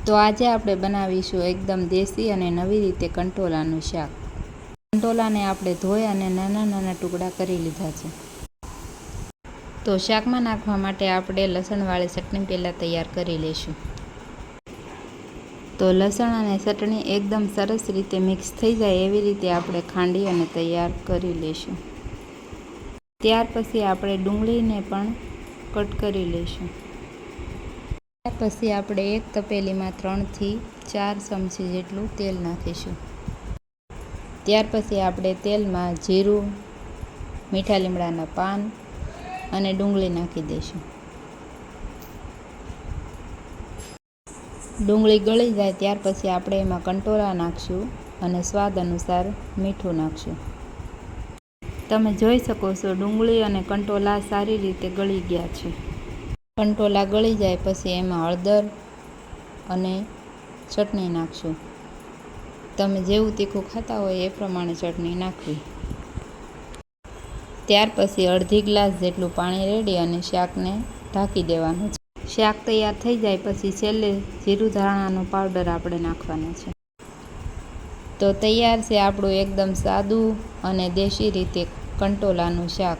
તો આજે આપણે બનાવીશું એકદમ દેશી અને નવી રીતે કંટોલાનું શાક. કંટોલાને આપણે ધોઈ અને નાના નાના ટુકડા કરી લીધા છે. તો શાકમાં નાખવા માટે આપણે લસણવાળી ચટણી પહેલાં તૈયાર કરી લઈશું. તો લસણ અને ચટણી એકદમ સરસ રીતે મિક્સ થઈ જાય એવી રીતે આપણે ખાંડી અને તૈયાર કરી લઈશું. ત્યાર પછી આપણે ડુંગળીને પણ કટ કરી લઈશું. ત્યાર પછી આપણે એક તપેલીમાં 3 થી 4 ચમચી જેટલું તેલ નાખીશું. ત્યાર પછી આપણે તેલમાં જીરું, મીઠા લીમડાના પાન અને ડુંગળી નાખી દઈશું. ડુંગળી ગળી જાય ત્યાર પછી આપણે એમાં કંટોલા નાખશું અને સ્વાદ અનુસાર મીઠું નાખશું. તમે જોઈ શકો છો ડુંગળી અને કંટોલા સારી રીતે ગળી ગયા છે. કંટોલા ગળી જાય પછી એમાં હળદર અને ચટણી નાખશું. તમે જેવું તીખું ખાતા હોય એ પ્રમાણે ચટણી નાખવી. ત્યાર પછી અડધી ગ્લાસ જેટલું પાણી રેડી અને શાકને ઢાંકી દેવાનું છે. શાક તૈયાર થઈ જાય પછી છેલ્લે જીરું ધાણાનો પાવડર આપણે નાખવાનો છે. તો તૈયાર છે આપણું એકદમ સાદું અને દેશી રીતે કંટોલાનું શાક.